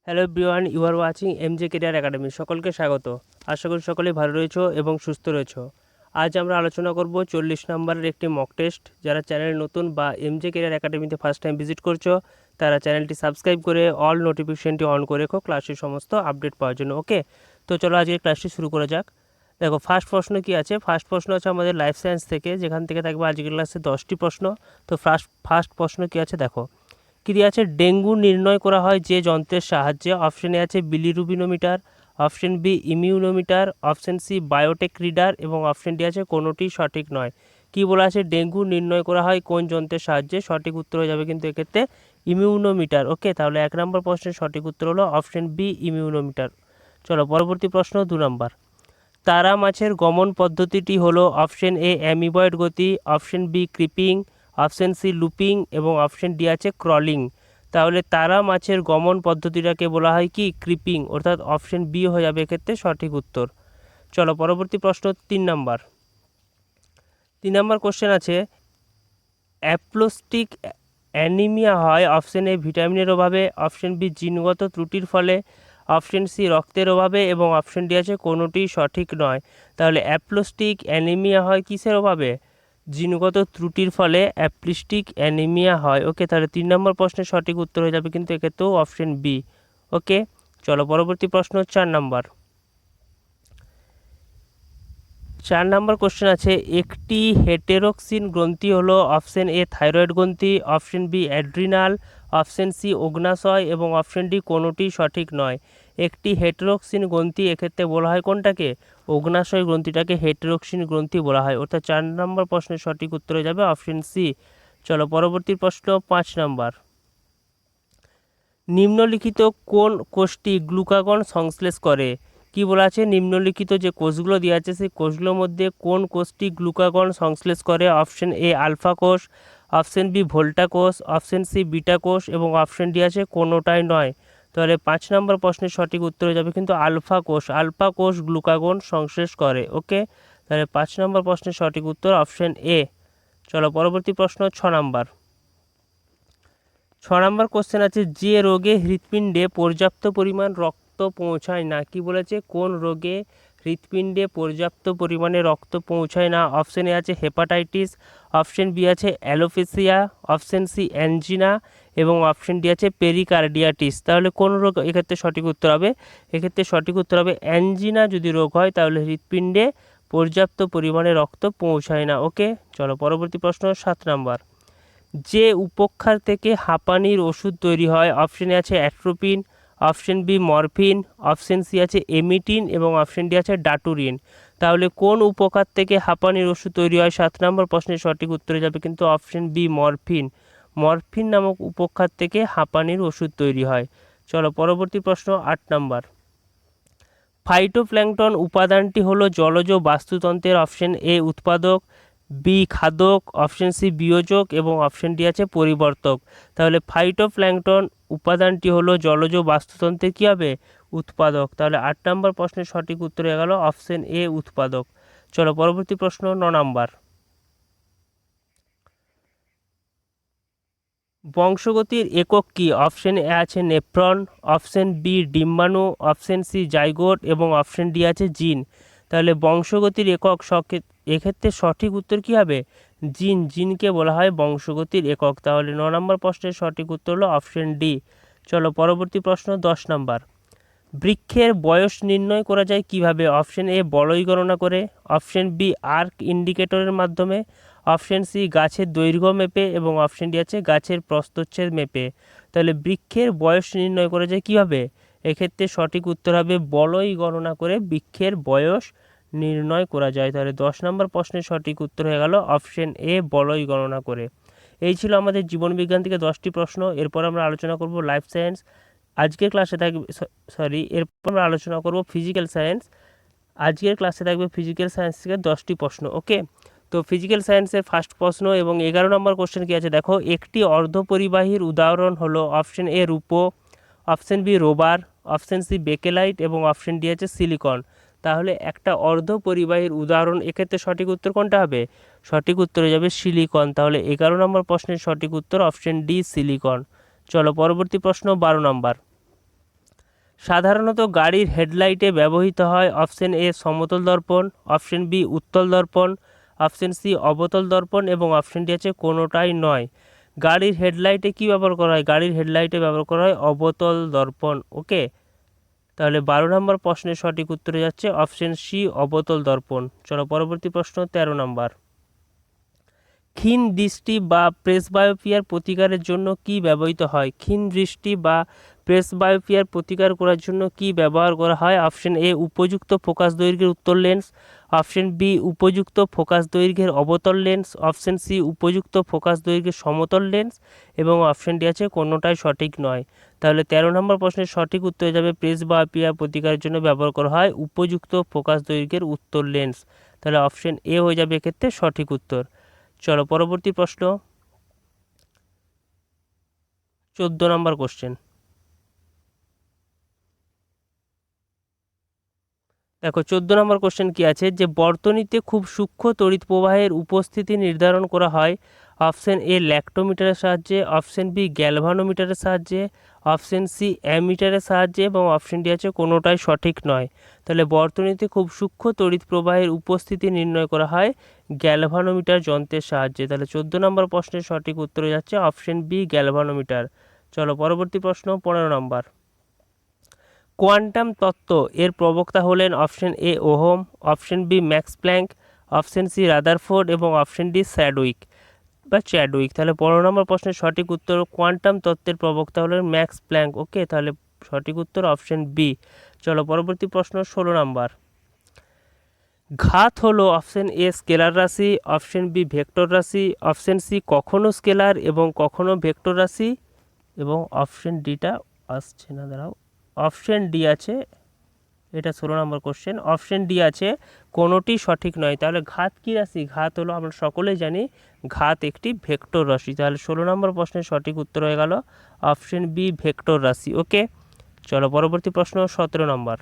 Hello everyone, you are watching MJ career academy. সকলকে স্বাগত। আশা করি সকলেই ভালো রয়েছো এবং সুস্থ রয়েছো। আজ আমরা আলোচনা করব 40 নম্বরের একটি মক টেস্ট। যারা চ্যানেল নতুন বা এমজে কেরিয়ার একাডেমিতে ফার্স্ট টাইম ভিজিট করছো, তারা চ্যানেলটি সাবস্ক্রাইব করে অল নোটিফিকেশনটি অন করে রেখো ক্লাসের সমস্ত আপডেট পাওয়ার জন্য। ওকে, তো চলো আজকে ক্লাসটি শুরু করা যাক। দেখো, ফার্স্ট প্রশ্ন কি আছে? ফার্স্ট প্রশ্ন আছে আমাদের লাইফ সায়েন্স থেকে, যেখান থেকে থাকবে আজকের ক্লাসে 10টি প্রশ্ন। তো ফার্স্ট প্রশ্ন কি আছে দেখো, কি দিয়ে আছে? ডেঙ্গু নির্ণয় করা হয় যে যন্ত্রের সাহায্যে। অপশন এ আছে bilirubinometer, option B immunometer, option C biotech reader এবং অপশন ডি আছে কোনোটি সঠিক নয়। কি বলা আছে? ডেঙ্গু নির্ণয় করা হয় কোন যন্ত্রের সাহায্যে? সঠিক উত্তর হয়ে যাবে কিন্তু এক্ষেত্রে ইমিউনোমিটার। ওকে, তাহলে 1 নম্বর প্রশ্নের সঠিক উত্তর হলো অপশন বি ইমিউনোমিটার। চলো পরবর্তী প্রশ্ন 2 নম্বর। তারা মাছের গমন পদ্ধতিটি হলো অপশন এ অ্যামিবয়েড গতি, option B creeping, option C looping এবং অপশন ডি আছে ক্রলিং। তাহলে তারা মাছের গমন পদ্ধতিটাকে বলা হয় কি? ক্রিপিং, অর্থাৎ অপশন বি হয়ে যাবে এক্ষেত্রে সঠিক উত্তর। চলো পরবর্তী প্রশ্ন 3 নম্বর। 3 নম্বর কোশ্চেন আছে, অ্যাপ্লোস্টিক অ্যানিমিয়া হয় অপশন এ ভিটামিনের অভাবে, অপশন বি জিনগত ত্রুটির ফলে, অপশন সি রক্তের অভাবে এবং অপশন ডি আছে কোনোটি সঠিক নয়। তাহলে অ্যাপ্লোস্টিক অ্যানিমিয়া হয় কিসের অভাবে? জিনগত ত্রুটির ফলে অ্যাপ্লিস্টিক অ্যানিমিয়া হয়। ওকে, তাহলে 3 নম্বর প্রশ্নের সঠিক উত্তর হয়ে যাবে কিন্তু এক্ষেত্রেও অপশন বি। ওকে, চলো পরবর্তী প্রশ্ন 4 নম্বর। 4 নম্বর কোশ্চেন আছে, একটি হেটেরোক্সিন গ্রন্থি হলো অপশন এ থাইরয়েড গ্রন্থি, option B adrenal, option C অগ্নাশয় এবং অপশন ডি কোনোটি সঠিক নয়। একটি হেটেরোক্সিন গ্রন্থি এক্ষেত্রে বলা হয় কোনটাকে? অগ্নাশয় গ্রন্থিটাকে হেটেরোক্সিন গ্রন্থি বলা হয়। অর্থাৎ 4 নম্বর প্রশ্নের সঠিক উত্তর হয়ে যাবে অপশন সি। চলো পরবর্তী প্রশ্ন 5 নম্বর। নিম্নলিখিত কোন কোষটি গ্লুকাগন সংশ্লেষ করে? কি বলা আছে? নিম্নলিখিত যে কোষগুলো দেওয়া আছে সেই কোষগুলোর মধ্যে কোন কোষটি গ্লুকাগন সংশ্লেষ করে? অপশন এ আলফা কোষ, অপশন বি ভোল্টা কোষ, অপশন সি বিটা কোষ এবং অপশন ডি আছে কোনোটাই নয়। তাহলে 5 নম্বর প্রশ্নের সঠিক উত্তর হয়ে যাবে কিন্তু আলফা কোষ। আলফা কোষ গ্লুকাগন সংশ্লেষ করে। ওকে, তাহলে 5 নম্বর প্রশ্নের সঠিক উত্তর অপশন এ। চলো পরবর্তী প্রশ্ন 6 নম্বর। 6 নম্বর কোশ্চেন আছে, যে রোগে হৃৎপিণ্ডে পর্যাপ্ত পরিমাণ রক্ত পৌঁছায় না। কি বলেছে? কোন রোগে হৃৎপিণ্ডে পর্যাপ্ত পরিমাণে রক্ত পৌঁছায় না? অপশন এ আছে হেপাটাইটিস, অপশন বি আছে অ্যালোপেসিয়া, অপশন সি অ্যানজিনা এবং অপশন ডি আছে পেরিকার্ডিয়াটিস। তাহলে কোন রোগ এক্ষেত্রে সঠিক উত্তর হবে? এক্ষেত্রে সঠিক উত্তর হবে অ্যানজিনা। যদি রোগ হয় তাহলে হৃৎপিণ্ডে পর্যাপ্ত পরিমাণে রক্ত পৌঁছায় না। ওকে, চলো পরবর্তী প্রশ্ন 7 নম্বর। যে উপক্ষার থেকে হাঁপানির ওষুধ তৈরি হয়? অপশন এ আছে atropine, option B morphine, option C আছে এমিটিন এবং অপশন ডি আছে ডাটুরিন। তাহলে কোন উপকার থেকে হাঁপানির ওষুধ তৈরি হয়? 7 নম্বর প্রশ্নের সঠিক উত্তরে যাবে কিন্তু অপশন বি মরফিন। মরফিন নামক উপক্ষার থেকে হাঁপানির ওষুধ তৈরি হয়। চলো পরবর্তী প্রশ্ন 8 নম্বর। ফাইটোপ্ল্যাঙ্কটন উপাদানটি হলো জলজ বাস্তুতন্ত্রের। অপশন এ উৎপাদক, বি খাদক, অপশন সি বিয়োজক এবং অপশন ডি আছে পরিবর্তক। তাহলে ফাইটোপ্ল্যাঙ্কটন উপাদানটি হলো জলজ বাস্তুতন্ত্রের কী হবে? উৎপাদক। তাহলে 8 নম্বর প্রশ্নের সঠিক উত্তর হয়ে গেল অপশন এ উৎপাদক। চলো পরবর্তী প্রশ্ন 9 নম্বর। বংশগতির একক কি? অপশন এ আছে নেফ্রন, অপশন বি ডিম্বাণু, অপশন সি জাইগোট এবং অপশন ডি আছে জিন। তাহলে বংশগতির একক এক্ষেত্রে সঠিক উত্তর কি হবে? জিন। জিনকে বলা হয় বংশগতির একক। তাহলে 9 নম্বর প্রশ্নের সঠিক উত্তর হলো অপশন ডি। চলো পরবর্তী প্রশ্ন 10 নম্বর। বৃক্ষের বয়স নির্ণয় করা যায় কিভাবে? অপশন এ বলয় গণনা করে, অপশন বি আর্ক ইন্ডিকেটরের মাধ্যমে, অপশন সি গাছের দৈর্ঘ্য মেপে এবং অপশন ডি আছে গাছের প্রস্থচ্ছেদ মেপে। তাহলে বৃক্ষের বয়স নির্ণয় করা যায় কিভাবে? এক্ষেত্রে সঠিক উত্তর হবে বলয় গণনা করে বৃক্ষের বয়স নির্ণয় করা যায়। তাহলে 10 নম্বর প্রশ্নের সঠিক উত্তর হয়ে গেল অপশন এ বলয় গণনা করে। এই ছিল আমাদের জীবনবিজ্ঞান থেকে 10টি প্রশ্ন। এরপর আমরা আলোচনা করব লাইফ সায়েন্স। আজকের ক্লাসে থাকবে এরপর আমরা আলোচনা করব ফিজিক্যাল সায়েন্স। আজকের ক্লাসে থাকবে ফিজিক্যাল সায়েন্স থেকে 10টি প্রশ্ন। ওকে, তো ফিজিক্যাল সায়েন্সের ফার্স্ট প্রশ্ন এবং 11 নম্বর কোশ্চেন কি আছে দেখো, একটি অর্ধপরিবাহীর উদাহরণ হলো অপশন এ রূপো, option B rubber, option C bakelite এবং অপশন ডি আছে সিলিকন। তাহলে একটা অর্ধপরিবাহীর উদাহরণ, এক্ষেত্রে সঠিক উত্তর কোনটা হবে? সঠিক উত্তর হয়ে যাবে সিলিকন। তাহলে 11 নম্বর প্রশ্নের সঠিক উত্তর অপশন ডি সিলিকন। চলো পরবর্তী প্রশ্ন 12 নম্বর। সাধারণত গাড়ির হেডলাইটে ব্যবহৃত হয় অপশন এ সমতল দর্পণ, অপশন বি উত্তল দর্পণ, অপশন সি অবতল দর্পণ এবং অপশন ডি আছে কোনোটাই নয়। গাড়ির হেডলাইটে কি ব্যবহার করা হয়? গাড়ির হেডলাইটে ব্যবহার করা হয় অবতল দর্পণ। ওকে, তাহলে 12 নম্বর প্রশ্নের সঠিক উত্তরে যাচ্ছে অপশন সি অবতল দর্পণ। চলো পরবর্তী প্রশ্ন 13 নম্বর। ক্ষীণ দৃষ্টি বা প্রেসবায়োপিয়ার প্রতিকারের জন্য কি ব্যবহৃত হয়? ক্ষীণ দৃষ্টি বা প্রেসবায়োপিয়ার প্রতিকার করার জন্য কি ব্যবহার করা হয়? অপশন এ উপযুক্ত ফোকাস দৈর্ঘ্যের উত্তল লেন্স, অপশন বি উপযুক্ত ফোকাস দৈর্ঘ্যের অবতল লেন্স, অপশন সি উপযুক্ত ফোকাস দৈর্ঘ্যের সমতল লেন্স এবং অপশন ডি আছে কোনোটাই সঠিক নয়। তাহলে 13 নম্বর প্রশ্নের সঠিক উত্তর যাবে প্রেসবায়োপিয়া প্রতিকারের জন্য ব্যবহার করা হয় উপযুক্ত ফোকাস দৈর্ঘ্যের উত্তল লেন্স। তাহলে অপশন এ হয়ে যাবে এক্ষেত্রে সঠিক উত্তর। চলো পরবর্তী প্রশ্ন 14 নম্বর কোশ্চেন। দেখো 14 নম্বর কোশ্চেন কি আছে, যে বর্তনীতে খুব সূক্ষ্ম তড়িৎ প্রবাহের উপস্থিতি নির্ধারণ করা হয় অপশন এ ল্যাক্টোমিটারের সাহায্যে, অপশন বি গ্যালভানোমিটারের সাহায্যে, অপশন সি অ্যামিটারের সাহায্যে এবং অপশন ডি আছে কোনোটাই সঠিক নয়। তাহলে বর্তনীতে খুব সূক্ষ্ম তড়িৎ প্রবাহের উপস্থিতি নির্ণয় করা হয় গ্যালভানোমিটার যন্ত্রের সাহায্যে। তাহলে 14 নম্বর প্রশ্নের সঠিক উত্তরে যাচ্ছে অপশন বি গ্যালভানোমিটার। চলো পরবর্তী প্রশ্ন 15 নম্বর। কোয়ান্টাম তত্ত্ব এর প্রবক্তা হলেন option A Ohm, option B Max Planck, option C Rutherford এবং অপশন ডি চ্যাডউইক। তাহলে 15 নম্বর প্রশ্নের সঠিক উত্তর কোয়ান্টাম তত্ত্বের প্রবক্তা হলেন ম্যাক্স প্ল্যাঙ্ক। ওকে, তাহলে সঠিক উত্তর অপশন বি। চলো পরবর্তী প্রশ্ন 16 নম্বর। ঘাত হলো অপশন এ স্কেলার রাশি, অপশন বি ভেক্টর রাশি, অপশন সি কখনো স্কেলার এবং কখনো ভেক্টর রাশি এবং অপশন ডিটা আসছে না, দাঁড়াও, অপশন ডি আছে, এটা 16 নম্বর কোশ্চেন, অপশন ডি আছে কোনোটি সঠিক নয়। তাহলে ঘাত কি রাশি? ঘাত হলো, আমরা সকলেই জানি ঘাত একটি ভেক্টর রাশি। তাহলে 16 নম্বর প্রশ্নের সঠিক উত্তর হয়ে গেল অপশন বি ভেক্টর রাশি। ওকে, চলো পরবর্তী প্রশ্ন 17 নম্বর।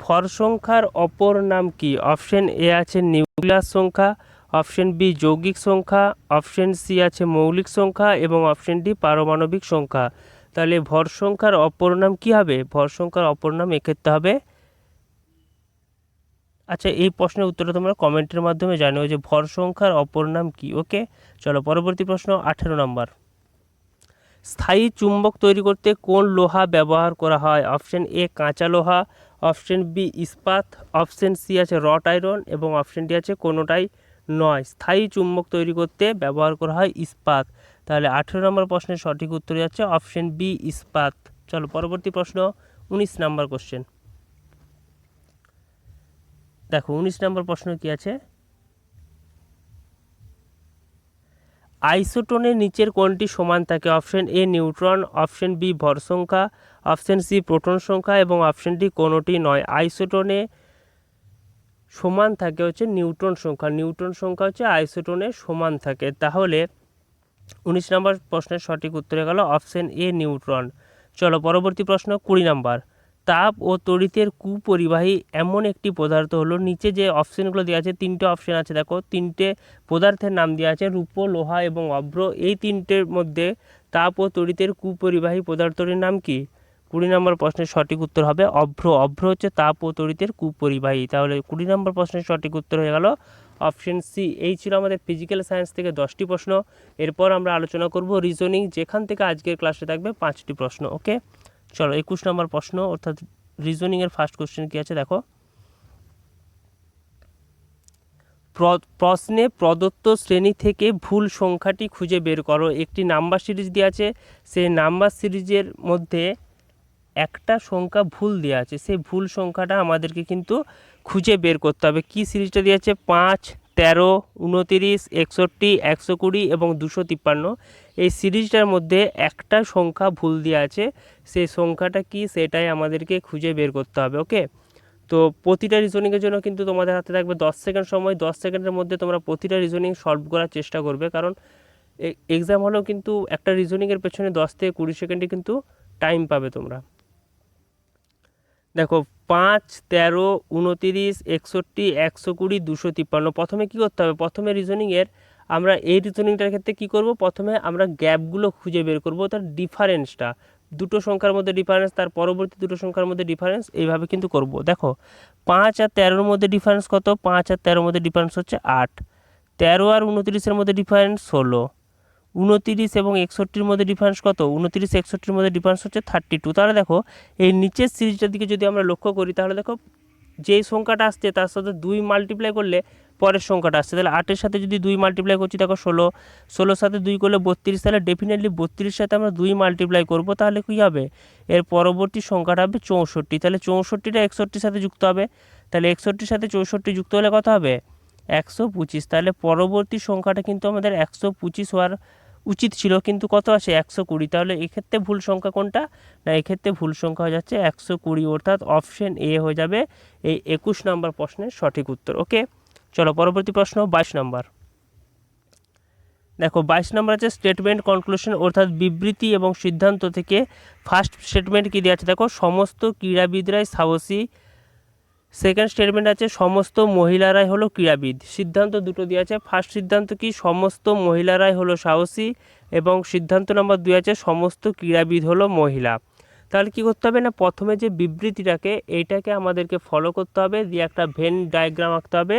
ভর সংখ্যার অপর নাম কি? অপশন এ আছে নিউক্লিয়াস সংখ্যা, অপশন বি যৌগিক সংখ্যা, অপশন সি আছে মৌলিক সংখ্যা এবং অপশন ডি পারমাণবিক সংখ্যা। তাহলে ভর সংখ্যার অপর নাম কি হবে? ভর সংখ্যার অপর নাম এক্ষেত্রে হবে, আচ্ছা এই প্রশ্নের উত্তরটা তোমরা কমেন্টের মাধ্যমে জানিও যে ভর সংখ্যার অপর নাম কি। ওকে, চলো পরবর্তী প্রশ্ন 18 নম্বর। স্থায়ী চুম্বক তৈরি করতে কোন লোহা ব্যবহার করা হয়? অপশন এ কাঁচা লোহা, অপশন বি ইস্পাত, অপশন সি আছে রট আয়রন এবং অপশন ডি আছে কোনোটাই নয়। স্থায়ী চুম্বক তৈরি করতে ব্যবহার করা হয় ইস্পাত। তাহলে 18 নম্বর প্রশ্নের সঠিক উত্তর যাচ্ছে অপশন বি ইস্পাত। চলো পরবর্তী প্রশ্ন 19 নম্বর কোশ্চেন। দেখো 19 নম্বর প্রশ্ন কি আছে, আইসোটোনের নিচের কোনটি সমান থাকে? Option A neutron, option B ভর সংখ্যা, অপশন সি প্রোটন সংখ্যা এবং অপশন ডি কোনোটি নয়। আইসোটোনে সমান থাকে হচ্ছে নিউট্রন সংখ্যা, নিউট্রন সংখ্যা হচ্ছে আইসোটোনে সমান থাকে। তাহলে 19 নম্বর প্রশ্নের সঠিক উত্তরে গেল অপশন এ নিউট্রন। চলো পরবর্তী প্রশ্ন 20 নম্বর। তাপ ও তড়িতের কুপরিবাহী এমন একটি পদার্থ হলো, নিচে যে অপশনগুলো দেওয়া আছে, তিনটে অপশন আছে, দেখো তিনটে পদার্থের নাম দেওয়া আছে রূপো, লোহা এবং অভ্র। এই তিনটের মধ্যে তাপ ও তড়িতের কুপরিবাহী পদার্থটির নাম কি? 20 নম্বর প্রশ্নের সঠিক উত্তর হবে অভ্র। অভ্র হচ্ছে তাপ ও তড়িতের কুপরিবাহী। তাহলে 20 নম্বর প্রশ্নের সঠিক উত্তর হয়ে গেল অপশন সি। এই ছিল আমাদের ফিজিক্যাল সায়েন্স থেকে 10টি প্রশ্ন। এরপর আমরা আলোচনা করব রিজনিং, যেখান থেকে আজকের ক্লাসে থাকবে 5টি প্রশ্ন। ওকে, চলো 21 নম্বর প্রশ্ন অর্থাৎ রিজনিংয়ের ফার্স্ট কোশ্চেন কি আছে দেখো। প্রশ্নে প্রদত্ত শ্রেণী থেকে ভুল সংখ্যাটি খুঁজে বের করো। একটি নাম্বার সিরিজ দেওয়া আছে, সেই নাম্বার সিরিজের মধ্যে একটা সংখ্যা ভুল দেওয়া আছে, সেই ভুল সংখ্যাটা আমাদেরকে কিন্তু খুঁজে বের করতে হবে। কি সিরিজটা দেওয়া আছে? 5, 13, 29, 61, 120 এবং 253। এই সিরিজটার মধ্যে একটা সংখ্যা ভুল দেওয়া আছে, সেই সংখ্যাটা কি সেটাই আমাদেরকে খুঁজে বের করতে হবে। ওকে, তো প্রতিটা রিজনিংয়ের জন্য কিন্তু তোমাদের হাতে থাকবে 10 সেকেন্ড সময়। 10 সেকেন্ডের মধ্যে তোমরা প্রতিটা রিজনিং সলভ করার চেষ্টা করবে, কারণ এক্সাম হলেও কিন্তু একটা রিজনিংয়ের পেছনে 10 থেকে 20 সেকেন্ডে কিন্তু টাইম পাবে তোমরা। দেখো 5, 13, 29, 61, 120, 253। প্রথমে কী করতে হবে? প্রথমে রিজনিংয়ের আমরা এই রিজনিংটার ক্ষেত্রে কি করব, প্রথমে আমরা গ্যাপগুলো খুঁজে বের করব, তার ডিফারেন্সটা, দুটো সংখ্যার মধ্যে ডিফারেন্স, তার পরবর্তী দুটো সংখ্যার মধ্যে ডিফারেন্স, এইভাবে কিন্তু করব। দেখো 5 আর 13-র মধ্যে ডিফারেন্স কত, 5 আর 13-র মধ্যে ডিফারেন্স হচ্ছে 8, 13 আর 29-এর মধ্যে ডিফারেন্স 16, 29 এবং 61-র মধ্যে ডিফারেন্স কত, 29 61-র মধ্যে ডিফারেন্স হচ্ছে 32। তাহলে দেখো এই নিচের সিরিজটার দিকে যদি আমরা লক্ষ্য করি, তাহলে দেখো যেই সংখ্যাটা আসছে তার সাথে 2 মাল্টিপ্লাই করলে পরের সংখ্যাটা আসছে। তাহলে 8-এর সাথে যদি 2 মাল্টিপ্লাই করছি, দেখো 16, 16-র সাথে 2 করলে 32, তাহলে ডেফিনেটলি 32-এর সাথে আমরা 2 মাল্টিপ্লাই করব, তাহলে কী হবে, এর পরবর্তী সংখ্যাটা হবে 64। তাহলে 64টা 61-র সাথে যুক্ত হবে, তাহলে 61-র সাথে 64 যুক্ত হলে কত হবে, 125। তাহলে পরবর্তী সংখ্যাটা কিন্তু আমাদের 125 হওয়ার উচিত ছিল, কিন্তু কত আসে, 120। তাহলে এক্ষেত্রে ভুল সংখ্যা কোনটা, না এক্ষেত্রে ভুল সংখ্যা হয়ে যাচ্ছে 120, অর্থাৎ অপশন এ হয়ে যাবে এই 21 নম্বর প্রশ্নের সঠিক উত্তর। ওকে, চলো পরবর্তী প্রশ্ন 22 নম্বর। দেখো 22 নম্বর আছে স্টেটমেন্ট কনক্লুশন, অর্থাৎ বিবৃতি এবং সিদ্ধান্ত থেকে ফার্স্ট স্টেটমেন্ট কী দেওয়া আছে, দেখো সমস্ত ক্রীড়াবিদরাই সাহসী। সেকেন্ড স্টেটমেন্ট আছে সমস্ত মহিলারাই হলো ক্রীড়াবিদ। সিদ্ধান্ত দুটো দেওয়া আছে, ফার্স্ট সিদ্ধান্ত কি, সমস্ত মহিলারাই হলো সাহসী, এবং সিদ্ধান্ত নম্বর 2 আছে সমস্ত ক্রীড়াবিদ হলো মহিলা। তাহলে কি করতে হবে না, প্রথমে যে বিবৃতিটাকে এইটাকে আমাদেরকে ফলো করতে হবে, দিয়ে একটা ভেন ডায়াগ্রাম আঁকতে হবে।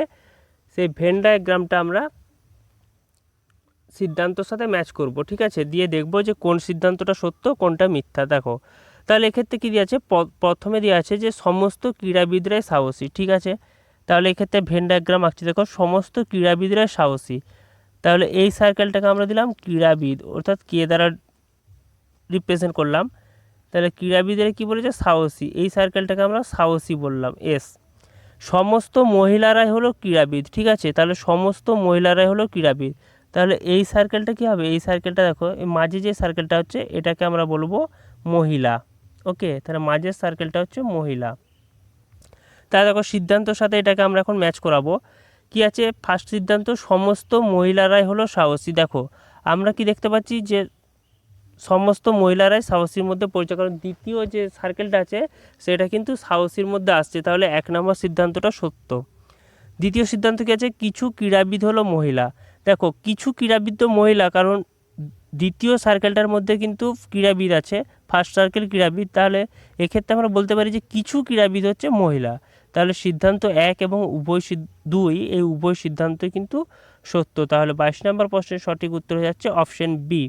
সেই ভেন ডায়াগ্রামটা আমরা সিদ্ধান্তর সাথে ম্যাচ করব, ঠিক আছে, দিয়ে দেখব যে কোন সিদ্ধান্তটা সত্য কোনটা মিথ্যা। দেখো তাহলে এক্ষেত্রে কী দেওয়া আছে, প্রথমে দেওয়া আছে যে সমস্ত ক্রীড়াবিদরাই সাহসী, ঠিক আছে। তাহলে এক্ষেত্রে ভেন ডায়াগ্রাম আঁকছি, দেখো সমস্ত ক্রীড়াবিদরাই সাহসী। তাহলে এই সার্কেলটাকে আমরা দিলাম ক্রীড়াবিদ, অর্থাৎ কে দ্বারা রিপ্রেজেন্ট করলাম। তাহলে ক্রীড়াবিদরা কী বলেছে, সাহসী, এই সার্কেলটাকে আমরা সাহসী বললাম, এস। সমস্ত মহিলারাই হলো ক্রীড়াবিদ, ঠিক আছে, তাহলে সমস্ত মহিলারাই হলো ক্রীড়াবিদ। তাহলে এই সার্কেলটা কী হবে, এই সার্কেলটা দেখো এই মাঝে যে সার্কেলটা হচ্ছে এটাকে আমরা বলবো মহিলা। ওকে, তাহলে মাঝের সার্কেলটা হচ্ছে মহিলা। তাহলে দেখো সিদ্ধান্তর সাথে এটাকে আমরা এখন ম্যাচ করাবো। কি আছে, ফার্স্ট সিদ্ধান্ত সমস্ত মহিলারাই হলো সাহসী। দেখো আমরা কি দেখতে পাচ্ছি যে সমস্ত মহিলারাই সাহসীর মধ্যে পরিচয়, কারণ দ্বিতীয় যে সার্কেলটা আছে সেটা কিন্তু সাহসীর মধ্যে আসছে, তাহলে 1 নম্বর সিদ্ধান্তটা সত্য। দ্বিতীয় সিদ্ধান্ত কী আছে, কিছু ক্রীড়াবিদ হলো মহিলা। দেখো কিছু ক্রীড়াবিদ তো মহিলা, কারণ দ্বিতীয় সার্কেলটার মধ্যে কিন্তু ক্রীড়াবিদ আছে, ফার্স্ট সার্কেল ক্রীড়াবিদ, তাহলে এক্ষেত্রে আমরা বলতে পারি যে কিছু ক্রীড়াবিদ হচ্ছে মহিলা। তাহলে সিদ্ধান্ত 1 এবং 2 এই উভয় সিদ্ধান্তই কিন্তু সত্য। তাহলে 22 নম্বর প্রশ্নের সঠিক উত্তর হয়ে যাচ্ছে অপশন বি।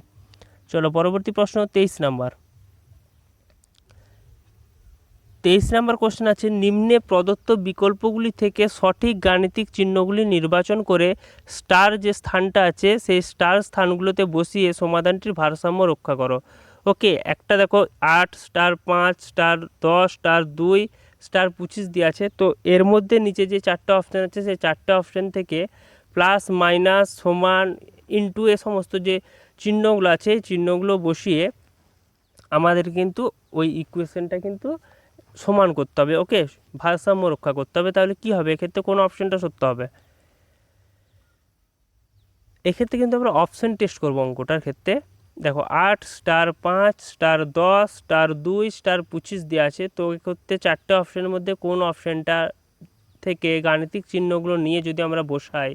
চলো পরবর্তী প্রশ্ন 23 নম্বর। 23 নম্বর কোশ্চেন আছে, নিম্নে প্রদত্ত বিকল্পগুলি থেকে সঠিক গাণিতিক চিহ্নগুলি নির্বাচন করে স্টার যে স্থানটা আছে সেই স্টার স্থানগুলোতে বসিয়ে সমাধানটির ভারসাম্য রক্ষা করো। ওকে, একটা দেখো 8 স্টার 5 স্টার 10 স্টার 2 স্টার 25 দিয়ে আছে। তো এর মধ্যে নিচে যে 4টে অপশান আছে সেই 4টে অপশান থেকে প্লাস মাইনাস সমান ইনটু এ সমস্ত যে চিহ্নগুলো আছে এই চিহ্নগুলো বসিয়ে আমাদের কিন্তু ওই ইকুয়েশনটা কিন্তু সমান করতে হবে। ওকে, ভারসাম্য রক্ষা করতে হবে। তাহলে কি হবে, এক্ষেত্রে কোন অপশানটা সত্য হবে, এক্ষেত্রে কিন্তু আমরা অপশান টেস্ট করবো অঙ্কটার ক্ষেত্রে। দেখো 8 স্টার 5 স্টার 10 স্টার 2 স্টার 25 দেওয়া আছে। তো এক্ষেত্রে 4টে অপশানের মধ্যে কোন অপশানটা থেকে গাণিতিক চিহ্নগুলো নিয়ে যদি আমরা বসাই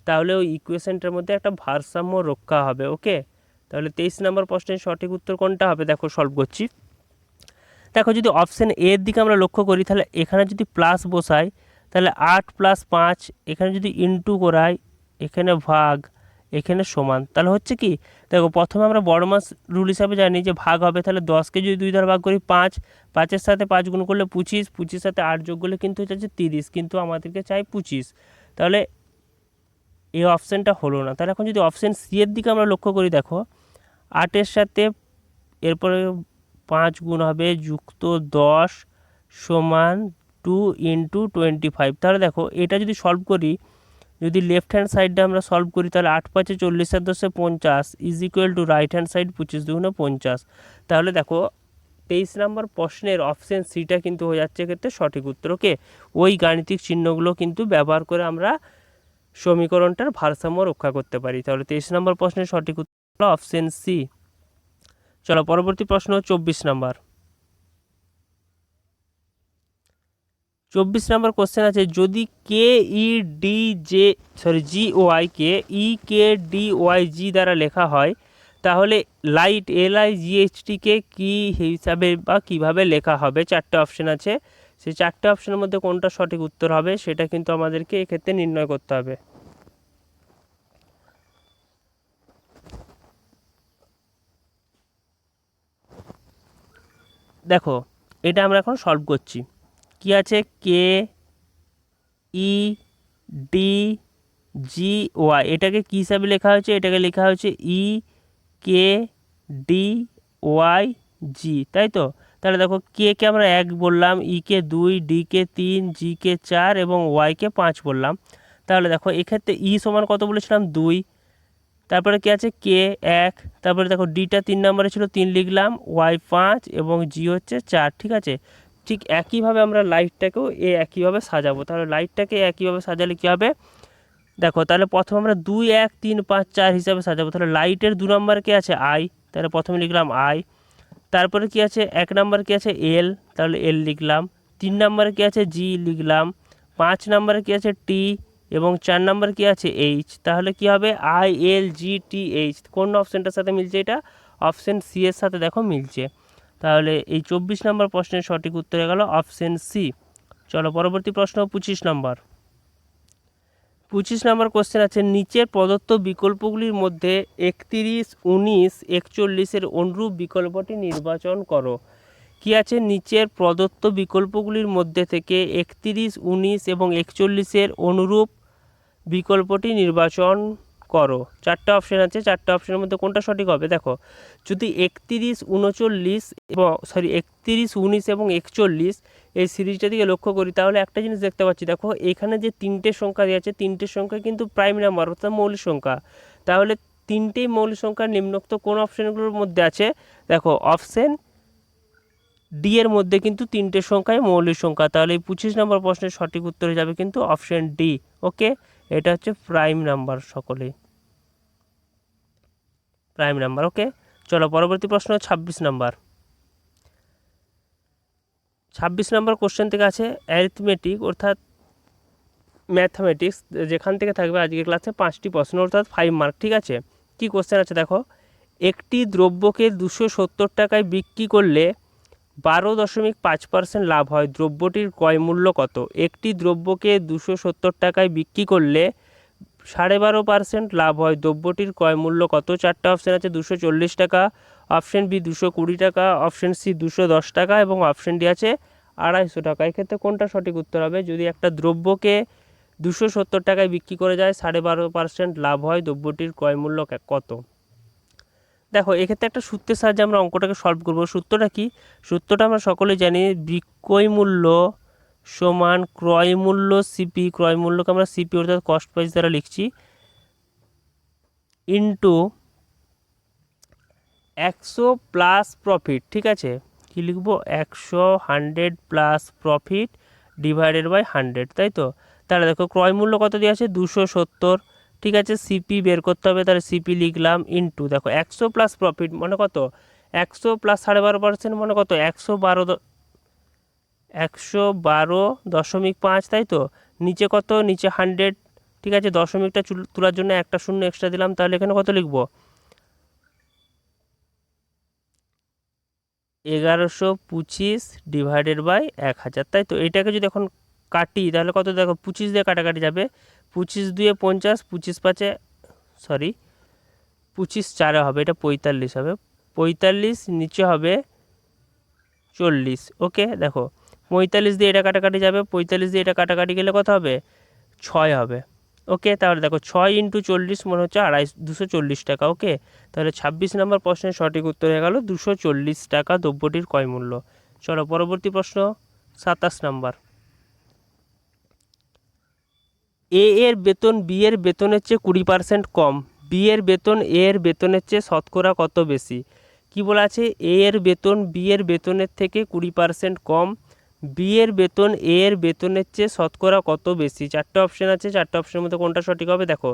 তাহলে ওই ইকুয়েশনটার মধ্যে একটা ভারসাম্য রক্ষা হবে। ওকে, তাহলে 23 নম্বর প্রশ্নের সঠিক উত্তর কোনটা হবে, দেখো সলভ করছি। দেখো যদি অপশান এর দিকে আমরা লক্ষ্য করি, তাহলে এখানে যদি প্লাস বসাই তাহলে 8 + 5, এখানে যদি ইনটু করাই, এখানে ভাগ, এখানে সমান, তাহলে হচ্ছে কি, দেখো প্রথমে আমরা বড় মাস রুল হিসাবে জানি যে ভাগ হবে। তাহলে 10কে যদি 2 দ্বারা ভাগ করি 5, 5-এর সাথে 5 গুণ করলে 25, 25-এর সাথে 8 যোগ করলে কিন্তু হচ্ছে 30, কিন্তু আমাদেরকে চাই 25। তাহলে এই অপশানটা হলো না। তাহলে এখন যদি অপশান সি এর দিকে আমরা লক্ষ্য করি, দেখো 8-এর সাথে এরপরে 5 গুণ হবে যুক্ত 10 সমান 2 × 25। তাহলে দেখো এটা যদি সলভ করি, যদি লেফট হ্যান্ড সাইডটা আমরা সলভ করি তাহলে 8 × 5 = 40 আর 10 = 50 = রাইট হ্যান্ড সাইড 25 × 2 = 50। তাহলে দেখো 23 নম্বর প্রশ্নের অপশান সিটা কিন্তু হয়ে যাচ্ছে ক্ষেত্রে সঠিক উত্তর। ওকে, ওই গাণিতিক চিহ্নগুলো কিন্তু ব্যবহার করে আমরা সমীকরণটার ভারসাম্য রক্ষা করতে পারি। তাহলে 23 নম্বর প্রশ্নের সঠিক উত্তর হলো অপশান সি। চলো পরবর্তী প্রশ্ন 24 নম্বর। নম্বর কোশ্চেন আছে, যদি K E D J G Y K E K D Y G দ্বারা লেখা হয়, তাহলে লাইট LIGHTকে কী হিসাবে বা কিভাবে লেখা হবে? 4টে অপশান আছে, সেই 4টে অপশানের মধ্যে কোনটা সঠিক উত্তর হবে সেটা কিন্তু আমাদেরকে এক্ষেত্রে নির্ণয় করতে হবে। দেখো এটা আমরা এখন সলভ করছি। কি আছে? কে ই ডি জি ওয়াই, এটাকে কী হিসাবে লেখা হয়েছে? এটাকে লেখা হয়েছে ই কে ডি ওয়াই জি, তাই তো? তাহলে দেখো কে কে আমরা 1 বললাম, ই কে 2, ডি কে 3, জি কে 4 এবং ওয়াই কে 5 বললাম। তাহলে দেখো এক্ষেত্রে ই সমান কত বলেছিলাম? 2। তারপরে কি আছে? কে 1। তারপরে দেখো ডিটা 3 নম্বরে ছিল, 3 লিখলাম, ওয়াই 5 এবং জি হচ্ছে 4। ঠিক আছে, ঠিক একইভাবে আমরা লাইটটাকেও একইভাবে সাজাবো। তাহলে লাইটটাকে একইভাবে সাজালে কী হবে? দেখো তাহলে প্রথমে আমরা 2, 1, 3, 5, 4 হিসাবে সাজাবো। তাহলে লাইটের 2 নম্বর কি আছে? আই, তাহলে প্রথমে লিখলাম আই। তারপরে কি আছে? 1 নম্বর কি আছে? এল, তাহলে এল লিখলাম। 3 নম্বরে কি আছে? জি লিখলাম। 5 নম্বরে কি আছে? টি এবং 4 নম্বর কি আছে? এইচ। তাহলে কি হবে? ILGTH। কোন অপশানটার সাথে মিলছে? এটা অপশান সি এর সাথে দেখো মিলছে। তাহলে এই 24 নম্বর প্রশ্নের সঠিক উত্তর হয়ে গেল অপশান সি। চলো পরবর্তী প্রশ্ন 25 নম্বর। 25 নম্বর কোশ্চেন আছে, নিচের প্রদত্ত বিকল্পগুলির মধ্যে 31, 19, 41 অনুরূপ বিকল্পটি নির্বাচন করো। কি আছে? নিচের প্রদত্ত বিকল্পগুলির মধ্যে থেকে 31, 19 এবং 41 অনুরূপ বিকল্পটি নির্বাচন করো। 4টে অপশান আছে, 4টে অপশানের মধ্যে কোনটা সঠিক হবে? দেখো যদি 31, 39 এবং 31, 19 এবং 41 এই সিরিজটা দিকে লক্ষ্য করি, তাহলে একটা জিনিস দেখতে পাচ্ছি। দেখো এখানে যে 3টে সংখ্যা দেওয়া আছে, 3টে সংখ্যা কিন্তু প্রাইম নাম্বার অর্থাৎ মৌলিক সংখ্যা। তাহলে 3টেই মৌলিক সংখ্যা নিম্নোক্ত কোন অপশানগুলোর মধ্যে আছে? দেখো অপশান ডি এর মধ্যে কিন্তু 3টে সংখ্যাই মৌলিক সংখ্যা। তাহলে এই 25 নম্বর প্রশ্নের সঠিক উত্তর যাবে কিন্তু অপশান ডি। ওকে, এটা হচ্ছে প্রাইম নাম্বার, সকলেই প্রাইম নাম্বার। ওকে, চলো পরবর্তী প্রশ্ন 26 নাম্বার। 26 নম্বর কোশ্চেন থেকে আছে অ্যারিথমেটিক অর্থাৎ ম্যাথামেটিক্স, যেখান থেকে থাকবে আজকের ক্লাসে 5টি প্রশ্ন অর্থাৎ 5 মার্ক। ঠিক আছে, কি কোশ্চেন আছে দেখো, একটি দ্রব্যকে 270 টাকায় বিক্রি করলে 12.5% লাভ হয়, দ্রব্যটির ক্রয় মূল্য কত? একটি দ্রব্যকে 270 টাকায় বিক্রি করলে 12.5% লাভ হয়, দ্রব্যটির ক্রয় মূল্য কত? 4টে অপশান আছে, 240 টাকা, অপশান বি 220 টাকা, অপশান সি 210 টাকা এবং অপশান ডি আছে 250 টাকা। এক্ষেত্রে কোনটা সঠিক উত্তর হবে? যদি একটা দ্রব্যকে 270 টাকায় বিক্রি করে যায়, 12.5% লাভ হয়, দ্রব্যটির ক্রয় মূল্য কত? দেখো এক্ষেত্রে একটা সূত্রের সাহায্যে আমরা অঙ্কটাকে সলভ করব। সূত্রটা কি? সূত্রটা আমরা সকলেই জানি, বিক্রয় মূল্য সমান ক্রয় মূল্য সিপি, ক্রয় মূল্যকে আমরা সিপি অর্থাৎ কস্ট প্রাইস দ্বারা লিখছি, ইন্টু 100 প্লাস প্রফিট। ঠিক আছে, কি লিখবো? 100 প্লাস প্রফিট ডিভাইডেড বাই 100, তাই তো? তাহলে দেখো ক্রয় মূল্য কত দিয়ে আছে? 270। ঠিক আছে, সিপি বের করতে হবে, তাহলে সিপি লিখলাম, ইন্টু দেখো 100 প্লাস প্রফিট মানে কত? 100 প্লাস 12.5% মানে কত? 112.5, তাই তো? নিচে কত? নিচে 100। ঠিক আছে, দশমিকটা তোলার জন্য একটা শূন্য এক্সট্রা দিলাম, তাহলে এখানে কত লিখবো? 1125 ডিভাইডেড বাই 1000, তাই তো? এটাকে যদি এখন কাটি তাহলে কত? দেখো 25 দিয়ে কাটাকাটি যাবে, 25 2 50, 25 5 25 4 হবে, এটা 45 হবে, 45 নিচে হবে 40। ওকে, দেখো 45 দিয়ে এটা কাটাকাটি যাবে, 45 দিয়ে এটা কাটাকাটি গেলে কত হবে? 6 হবে। ওকে, তাহলে দেখো 6 × 40 মনে হচ্ছে 240 টাকা। ওকে, তাহলে 26 নম্বর প্রশ্নের সঠিক উত্তর হয়ে গেল 240 টাকা দ্রব্যটির ক্রয় মূল্য। চলো পরবর্তী প্রশ্ন 27 নম্বর। এ এর বেতন বি এর বেতনের চেয়ে 20% কম, বি এর বেতন এ এর বেতনের চেয়ে শতকরা কত বেশি? কি বলা আছে? এ এর বেতন বি এর বেতনের থেকে 20% কম, বি এর বেতন এ এর বেতনের চেয়ে শতকরা কত বেশি? 4টে অপশান আছে, 4টে অপশানের মধ্যে কোনটা সঠিক হবে? দেখো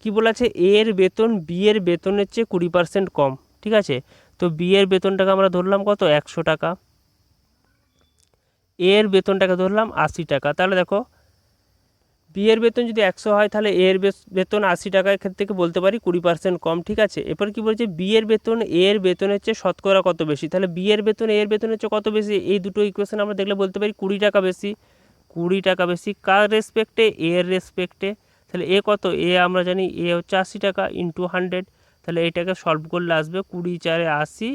কি বলা আছে? এ এর বেতন বি এর বেতনের চেয়ে 20% কম। ঠিক আছে, তো বি এর বেতনটাকে আমরা ধরলাম কত? 100 টাকা। এ এর বেতনটাকে ধরলাম 80 টাকা। তাহলে দেখো বি এর বেতন যদি 100 হয় তাহলে এ এর বেতন 80 টাকার ক্ষেত্রে থেকে বলতে পারি 20% কম, ঠিক আছে। এরপর কি বলছে, বি এর বেতন এ এর বেতনের চেয়ে শতকরা কত বেশি, তাহলে বি এর বেতন এ এর বেতনের চেয়ে কত বেশি, এই দুটো ইকুয়েশন আমরা দেখলে বলতে পারি 20 টাকা বেশি। 20 টাকা বেশি কার রেসপেক্টে, এ এর রেসপেক্টে। তাহলে এ কত, এ আমরা জানি এ হচ্ছে 80 টাকা ইন্টু 100। তাহলে এটাকে সলভ করলে আসবে 20 4 80,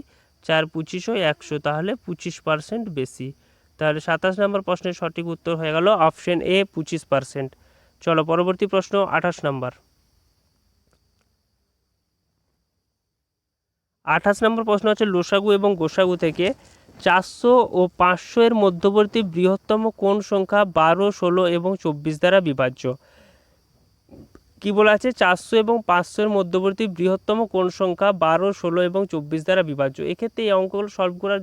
4 25 100, তাহলে 25% বেশি। তাহলে 27 নম্বর প্রশ্নের সঠিক উত্তর হয়ে গেল অপশন এ 25%। চলো পরবর্তী প্রশ্ন 28 নম্বর। 28 নম্বর প্রশ্ন হচ্ছে লসাগু এবং গোসাগু থেকে 400 ও 500 এর মধ্যবর্তী বৃহত্তম কোন সংখ্যা 12, 16 এবং 24 দ্বারা বিভাজ্য। কি বলা আছে, 400 এবং 500 এর মধ্যবর্তী বৃহত্তম কোন সংখ্যা 12, 16 এবং 24 দ্বারা বিভাজ্য। এক্ষেত্রে এই অঙ্কগুলো সলভ করার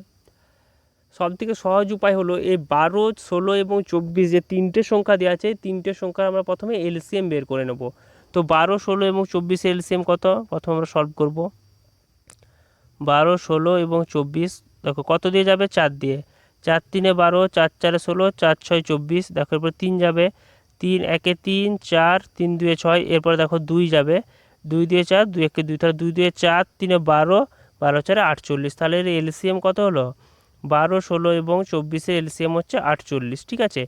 সবথেকে সহজ উপায় হলো এই 12, 16 এবং 24 যে তিনটে সংখ্যা দেওয়া আছে, তিনটে সংখ্যা আমরা প্রথমে এলসিএম বের করে নেব। তো 12, 16 এবং 24 এলসিএম কত, প্রথমে আমরা সলভ করব। 12, 16 এবং 24 দেখো কত দিয়ে যাবে, 4 দিয়ে। 4 3 12, 4 4 16, 4 6 24, দেখো এরপর 3 যাবে, 3 1 3, 4 3 2 6, এরপর দেখো 2 যাবে, 2 দিয়ে 4, 2 1 2, তাহলে 2 দিয়ে 4, 3 12, 12 4 48, তাহলে এর এলসিএম কত হলো, 12, 16 এবং 24 এলসিএম হচ্ছে 48, ঠিক আছে।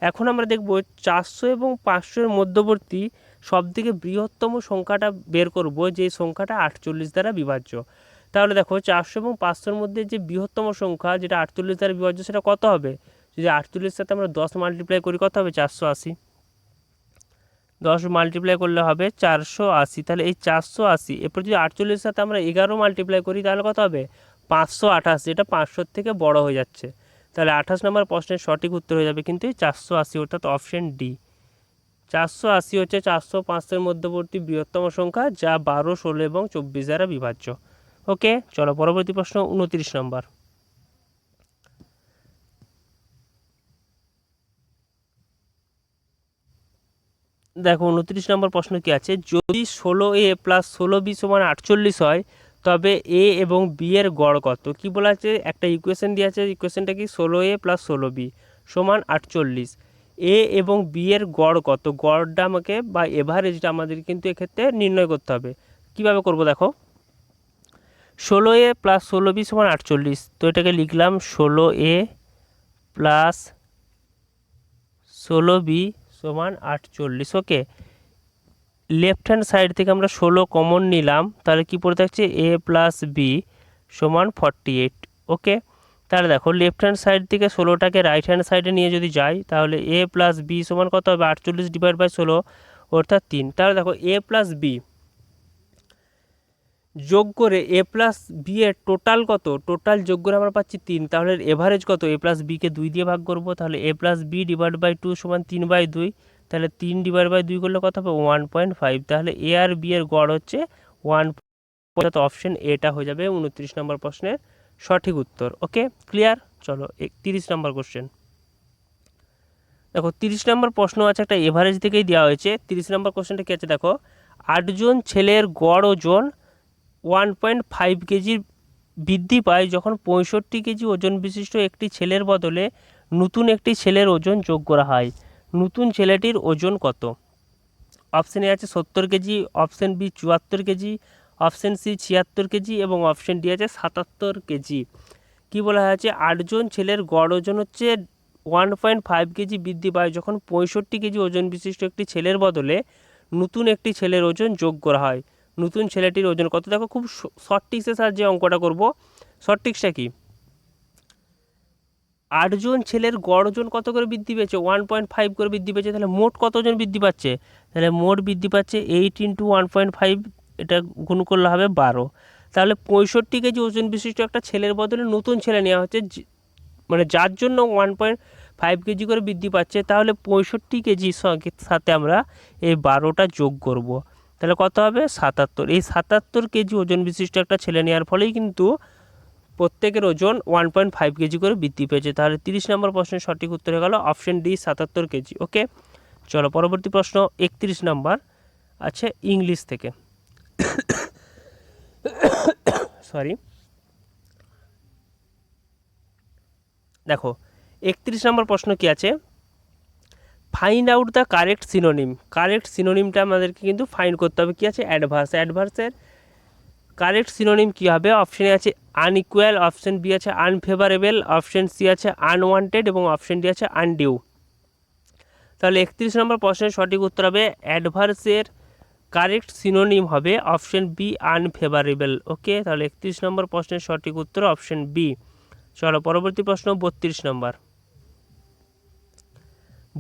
এখন আমরা দেখব 400 এবং 500 এর মধ্যবর্তী সবথেকে বৃহত্তম সংখ্যাটা বের করব, যে সংখ্যাটা 48 দ্বারা বিভাজ্য। তাহলে দেখো 400 এবং 500-র মধ্যে যে বৃহত্তম সংখ্যা যেটা 48 দ্বারা বিভাজ্য সেটা কত হবে, যদি 48 সাথে আমরা 10 মাল্টিপ্লাই করি কত হবে, 480। 10 মাল্টিপ্লাই করলে হবে 480, তাহলে এই 480 এরপর যদি 48 সাথে আমরা 11 মাল্টিপ্লাই করি তাহলে কত হবে, 528, যেটা 500 থেকে বড় হয়ে যাচ্ছে। তাহলে 28 নম্বর প্রশ্নের সঠিক উত্তর হয়ে যাবে কিন্তু 480, অর্থাৎ অপশন ডি। 480 হচ্ছে 400 500-এর মধ্যবর্তী বৃহত্তম সংখ্যা যা 12, 16 এবং 24 দ্বারা বিভাজ্য। ওকে, চলো পরবর্তী প্রশ্ন 29 নম্বর। দেখো 29 নম্বর প্রশ্ন কি আছে, যদি 16a প্লাস 16b সমান 48 হয় তবে এ এবং বি এর গড় কত। কি বলা আছে, একটা ইকুয়েশন দিয়ে আছে, ইকুয়েশনটা কি 16a প্লাস 16b সমান 48, এ এবং বি এর গড় কত, গড়টা আমাকে বা এভারেজটা আমাদের কিন্তু এক্ষেত্রে নির্ণয় করতে হবে। কিভাবে করব দেখো, 16a প্লাস 16b সমান 48, তো এটাকে লিখলাম 16a প্লাস 16b সমান 48। ওকে, লেফট হ্যান্ড সাইড থেকে আমরা 16 কমন নিলাম, তাহলে কি পড়ে থাকছে a প্লাস বি সমান 48। ওকে, তাহলে দেখো লেফট হ্যান্ড সাইড থেকে 16টাকে রাইট হ্যান্ড সাইডে নিয়ে যদি যাই তাহলে a প্লাস বি সমান কত হবে, 48 ডিভাইড বাই 16 অর্থাৎ 3। তাহলে দেখো a প্লাস বি যোগ করে এ প্লাস বি এর টোটাল কত, টোটাল যোগ করে আমরা পাচ্ছি 3, তাহলে এভারেজ কত, এ প্লাস বিকে 2 দিয়ে ভাগ করব, তাহলে এ প্লাস বি ডিভাইড বাই 2 সমান 3/2, তাহলে 3 ডিভাইড বাই 2 করলে কত হবে 1.5, তাহলে এ আর বি এর গড় হচ্ছে 1, অর্থাৎ অপশন এটা হয়ে যাবে 29 নম্বর প্রশ্নের সঠিক উত্তর। ওকে, ক্লিয়ার। চলো 30 নম্বর কোশ্চেন। দেখো 30 নম্বর প্রশ্ন আছে, একটা এভারেজ থেকেই দেওয়া হয়েছে। 30 নম্বর কোশ্চেনটা কি আছে দেখো, 8 জন ছেলের গড় ওজন 1.5 কেজি বৃদ্ধি পায় যখন 65 কেজি ওজন বিশিষ্ট একটি ছেলের বদলে নতুন একটি ছেলের ওজন যোগ করা হয়। নতুন ছেলেটির ওজন কত। অপশন এ আছে 70 KG, option B 74 KG, option C 76 KG এবং অপশন ডি আছে 77 কেজি। কি বলা হয়েছে, 8 জন ছেলের গড় ওজন হচ্ছে 1.5 কেজি বৃদ্ধি পায় যখন 65 কেজি ওজন বিশিষ্ট একটি ছেলের বদলে নতুন একটি ছেলের ওজন যোগ করা হয়। নতুন ছেলেটির ওজন কত, দেখো খুব শর্ট ট্রিক্সের সাহায্যে অঙ্কটা করব। শর্ট ট্রিক্সটা কি, 8 জন ছেলের গড় ওজন কত করে বৃদ্ধি পেয়েছে, 1.5 করে বৃদ্ধি পেয়েছে, তাহলে মোট কত ওজন বৃদ্ধি পাচ্ছে, তাহলে মোট বৃদ্ধি পাচ্ছে 8 ইন্টু 1.5, এটা গুণ করলে হবে 12। তাহলে 65 কেজি ওজন বিশিষ্ট একটা ছেলের বদলে নতুন ছেলে নেওয়া হচ্ছে, মানে যার জন্য 1.5 কেজি করে বৃদ্ধি পাচ্ছে, তাহলে 65 কেজির সাথে আমরা এই 12টা যোগ করব, তাহলে কত হবে 77। এই 77 কেজি ওজন বিশিষ্ট একটা ছেলে নেওয়ার ফলেই কিন্তু প্রত্যেকের ওজন 1.5 কেজি করে বৃদ্ধি পেয়েছে। তাহলে 30 নম্বর প্রশ্নের সঠিক উত্তর হয়ে গেল অপশন ডি 77 কেজি। ওকে, চলো পরবর্তী প্রশ্ন 31 নম্বর আছে ইংলিশ থেকে। সরি, দেখো 31 নম্বর প্রশ্ন কি আছে, find out the correct synonym. Correct সিনোনিমটা আমাদেরকে কিন্তু ফাইন্ড করতে হবে, কি আছে অ্যাডভার্স। অ্যাডভার্সের কারেক্ট সিনোনিম কী হবে? অপশানে আছে আনইকুয়াল, অপশান বি আছে আনফেভারেবল, অপশান সি আছে আনওয়ান্টেড এবং অপশান ডি আছে আনডিউ। তাহলে 31 নম্বর প্রশ্নের সঠিক উত্তর হবে অ্যাডভার্সের কারেক্ট সিনোনিম হবে অপশান বি আনফেভারেবল। ওকে, তাহলে 31 নম্বর প্রশ্নের সঠিক উত্তর অপশান বি। চলো পরবর্তী প্রশ্ন 32 নম্বর।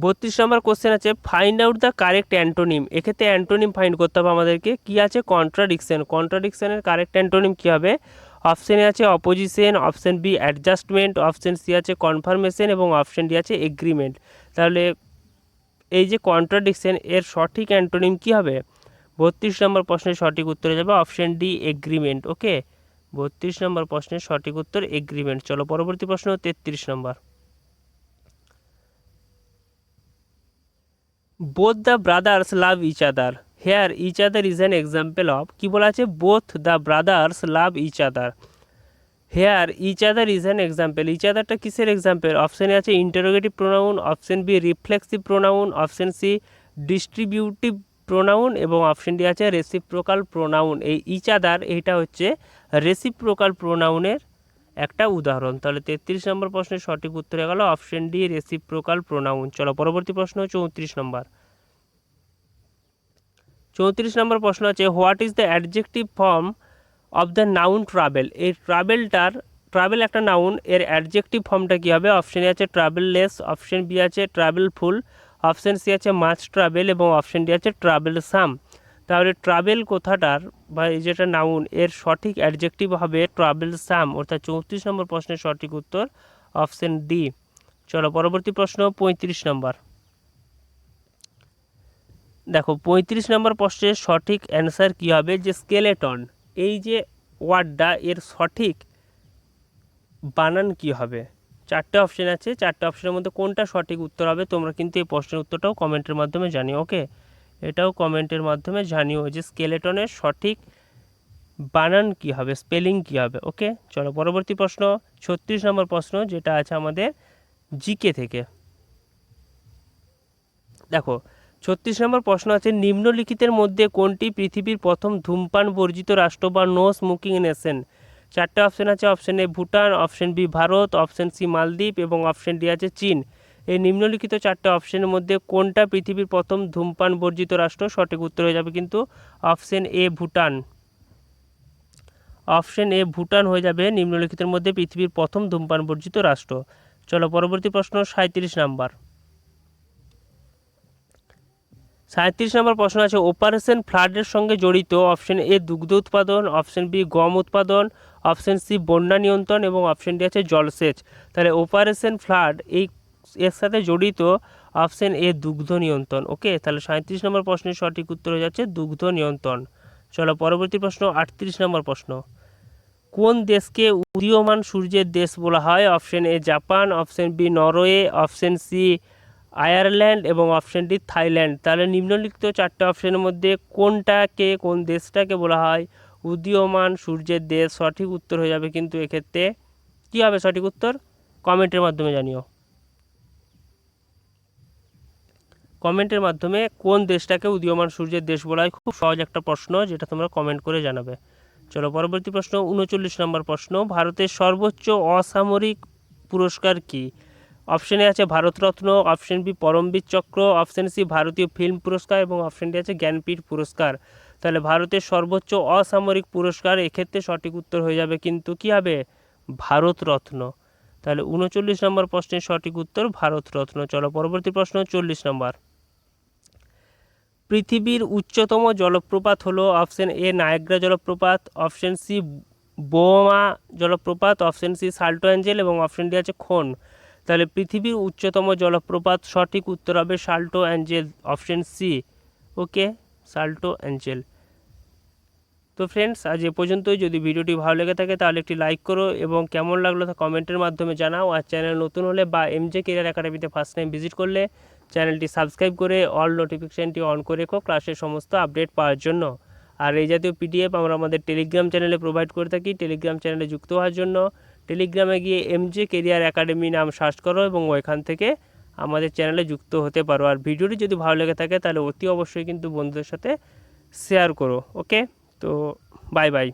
32 নম্বর কোশ্চেন আছে find out the correct antonym. এক্ষেত্রে অ্যান্টোনিম ফাইন্ড করতে হবে আমাদেরকে, কি আছে কন্ট্রাডিকশন। কন্ট্রাডিকশনের কারেক্ট অ্যান্টোনিম কী হবে? অপশান এ আছে opposition, option B adjustment, option C আছে কনফার্মেশন এবং অপশান ডি আছে এগ্রিমেন্ট। তাহলে এই যে কন্ট্রাডিকশন এর সঠিক অ্যান্টোনিম কী হবে? 32 নম্বর প্রশ্নের সঠিক উত্তর হয়ে যাবে অপশান ডি এগ্রিমেন্ট। ওকে, 32 নম্বর প্রশ্নের সঠিক উত্তর এগ্রিমেন্ট। চলো পরবর্তী প্রশ্ন 33 নম্বর। Both the brothers love each other, here each other is an example of, কী বলা আছে? Both the brothers love each other, here each other is an example. Each আদারটা কিসের এক্সাম্পল? অপশানে আছে interrogative pronoun, option B reflexive pronoun, option C distributive pronoun এবং option D আছে reciprocal pronoun. এই ইচ আদার এইটা হচ্ছে রেসিপ্রোকাল প্রোনাউনের একটা উদাহরণ। তাহলে 33 নম্বর প্রশ্নের সঠিক উত্তর হয়ে গেল অপশান ডি রেসিপ্রোকাল প্রোনাউন। চলো পরবর্তী প্রশ্ন 34 নম্বর। 34 নম্বর প্রশ্ন আছে what is the adjective form of the noun travel. এই ট্রাভেল একটা নাউন, এর অ্যাডজেক্টিভ ফর্মটা কী হবে? অপশানে আছে ট্রাভেললেস, অপশান বি আছে ট্রাভেলফুল, অপশান সি আছে মাচ ট্রাভেল এবং অপশান ডি আছে ট্রাভেল সাম। তাহলে ট্রাভেল কথাটার বা এই যেটা নাউন এর সঠিক অ্যাডজেক্টিভ হবে ট্রাভেল সাম, অর্থাৎ 34 নম্বর প্রশ্নের সঠিক উত্তর অপশান ডি। চলো পরবর্তী প্রশ্ন 35 নম্বর। দেখো 35 নম্বর প্রশ্নের সঠিক অ্যান্সার কী হবে? যে স্কেলেটন, এই যে ওয়ার্ডটা এর সঠিক বানান কি হবে? চারটে অপশান আছে, চারটে অপশানের মধ্যে কোনটা সঠিক উত্তর হবে তোমরা কিন্তু এই প্রশ্নের উত্তরটাও কমেন্টের মাধ্যমে জানিও। ওকে, এটাও কমেন্টের মাধ্যমে জানিও যে স্কেলেটনের সঠিক বানান কি হবে, স্পেলিং কি হবে। ওকে, চলো পরবর্তী প্রশ্ন 36 নম্বর প্রশ্ন, যেটা আছে আমাদের জিকে থেকে। দেখো 36 নম্বর প্রশ্ন আছে নিম্নলিখিতের মধ্যে কোনটি পৃথিবীর প্রথম ধূমপান বর্জিত রাষ্ট্র বা নো স্মোকিং নেশন? চারটে অপশান আছে, option A Bhutan, option B Bharat, option C Maldives এবং অপশান ডি আছে চীন। এই নিম্নলিখিত চারটে অপশানের মধ্যে কোনটা পৃথিবীর প্রথম ধূমপান বর্জিত রাষ্ট্র? সঠিক উত্তর হয়ে যাবে কিন্তু option A Bhutan. Option A Bhutan হয়ে যাবে নিম্নলিখিতের মধ্যে পৃথিবীর প্রথম ধূমপান বর্জিত রাষ্ট্র। চলো পরবর্তী প্রশ্ন 37 নম্বর। 37 নম্বর প্রশ্ন আছে অপারেশন ফ্লাডের সঙ্গে জড়িত অপশান এ দুগ্ধ উৎপাদন, অপশান বি গম উৎপাদন, অপশান সি বন্যা নিয়ন্ত্রণ এবং অপশান ডি আছে জলসেচ। তাহলে অপারেশন ফ্লাড এর সাথে জড়িত অপশান এ দুগ্ধ নিয়ন্ত্রণ। ওকে, তাহলে 37 নম্বর প্রশ্নের সঠিক উত্তর হয়ে যাচ্ছে দুগ্ধ নিয়ন্ত্রণ। চলো পরবর্তী প্রশ্ন 38 নম্বর প্রশ্ন। কোন দেশকে উদীয়মান সূর্যের দেশ বলা হয়? Option A Japan, option B Norway, option C Ireland এবং অপশান ডি থাইল্যান্ড। তাহলে নিম্নলিখিত চারটে অপশানের মধ্যে কোন দেশটাকে বলা হয় উদীয়মান সূর্যের দেশ? সঠিক উত্তর হয়ে যাবে কিন্তু এক্ষেত্রে কী হবে সঠিক উত্তর? কমেন্টের মাধ্যমে জানিও। কমেন্টের মাধ্যমে কোন দেশটাকে উদীয়মান সূর্যের দেশ বলা হয়? খুব সহজ একটা প্রশ্ন, যেটা তোমরা কমেন্ট করে জানাবে। চলো পরবর্তী প্রশ্ন 39 নম্বর প্রশ্ন। ভারতের সর্বোচ্চ অসামরিক পুরস্কার কি? অপশান এ আছে ভারতরত্ন, অপশান বি পরমবীর চক্র, অপশান সি ভারতীয় ফিল্ম পুরস্কার এবং অপশান ডি আছে জ্ঞানপীঠ পুরস্কার। তাহলে ভারতের সর্বোচ্চ অসামরিক পুরস্কার, এক্ষেত্রে সঠিক উত্তর হয়ে যাবে কিন্তু কী হবে? ভারতরত্ন। তাহলে 39 নম্বর প্রশ্নের সঠিক উত্তর ভারতরত্ন। চলো পরবর্তী প্রশ্ন 40 নম্বর। পৃথিবীর উচ্চতম জলপ্রপাত হলো অপশান এ নায়াগ্রা জলপ্রপাত, অপশান সি বোমা জলপ্রপাত, অপশান সি সাল্টো অ্যাঞ্জেল এবং অপশান ডি আছে খন। তাহলে পৃথিবীর উচ্চতম জলপ্রপাত সঠিক উত্তর হবে সাল্টো অ্যাঞ্জেল, অপশান সি। ওকে, সাল্টো অ্যাঞ্জেল। তো ফ্রেন্ডস, আজ এ পর্যন্তই। যদি ভিডিওটি ভালো লেগে থাকে তাহলে একটি লাইক করো এবং কেমন লাগলো তা কমেন্টের মাধ্যমে জানাও। আর চ্যানেল নতুন হলে বা এমজে কেরিয়ার একাডেমিতে ফার্স্ট টাইম ভিজিট করলে চ্যানেলটি সাবস্ক্রাইব করে অল নোটিফিকেশানটি অন করে রেখো ক্লাসের সমস্ত আপডেট পাওয়ার জন্য। আর এই জাতীয় পিডিএফ আমরা আমাদের টেলিগ্রাম চ্যানেলে প্রোভাইড করে থাকি। টেলিগ্রাম চ্যানেলে যুক্ত হওয়ার জন্য টেলিগ্রামে গিয়ে এমজে কেরিয়ার একাডেমি নাম সার্চ করো এবং ওইখান থেকে আমাদের চ্যানেলে যুক্ত হতে পারো। আর ভিডিওটি যদি ভালো লেগে থাকে তাহলে অতি অবশ্যই কিন্তু বন্ধুদের সাথে শেয়ার করো। ওকে, তো বাই বাই।